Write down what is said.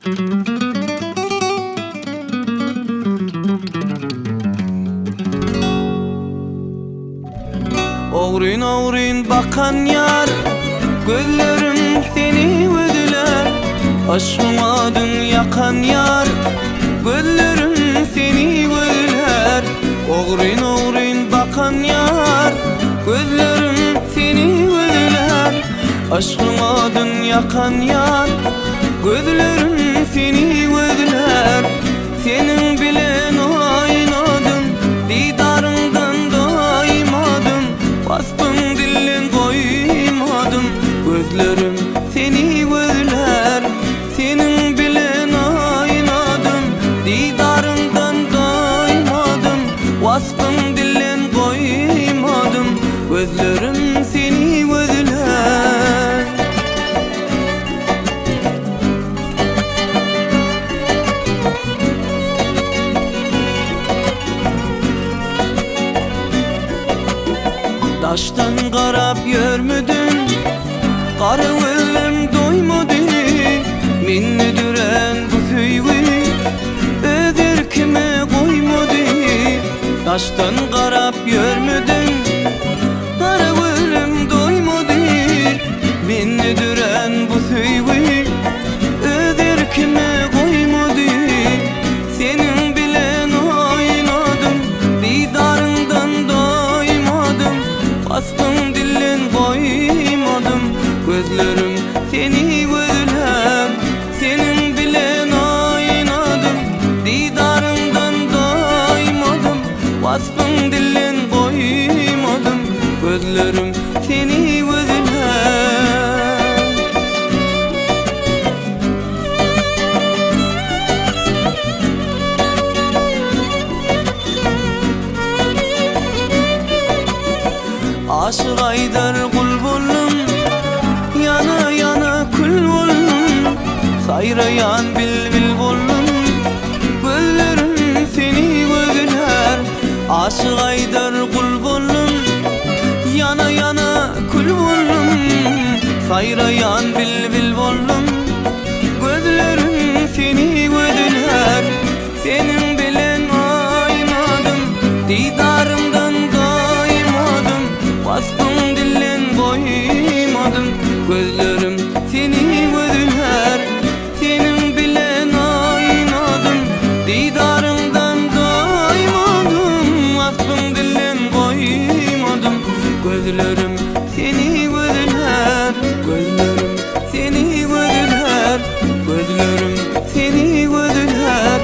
Oğrun oğrun bakan yar, gözlerim seni ödüler. Aşkıma dün yakan yar, gözlerim seni ödüler. Oğrun oğrun bakan yar, gözlerim seni ödüler. Aşkıma dün yakan yar, gözlerim seni ödüler. Senin bilen oynadım, didarından doymadım. Bastım dilin koymadım, gözlerim seni ödüler. Senin bilen oynadım, didarından doymadım. Bastım dilin koymadım, gözlerim seni ödüler. Taştan qarab görmüdün, qarı ölüm doymadı. Minni düren bu süyvi, öz erkime koymadı. Taştan qarab görmüdün, qarı ölüm doymadı. Minni düren bu süyvi, öz erkime koymadı. Senin bilen oynadım, didarından doymadım. Bastım dilin koymadım, gözlerim seni ödüler. Senin bilen oynadım, didarından doymadım. Bastım dilin koymadım, gözlerim seni ödüler. Aşık Aydar kul buldum, yana yana kul buldum. Sayrayan bilbil buldum, gözlerim seni ödüler. Aşık Aydar kul buldum, yana yana kul buldum. Sayrayan bilbil buldum, gözlerim seni ödüler. Senin bilen oynadım, didarımdan doymadım. Bastım dilin koymadım, gözlerim seni ödüler. Senin bilen oynadım, didarımdan doymadım. Bastım dilin koymadım, gözlerim seni ödüler. Gözlerim seni ödüler, gözlerim seni ödüler.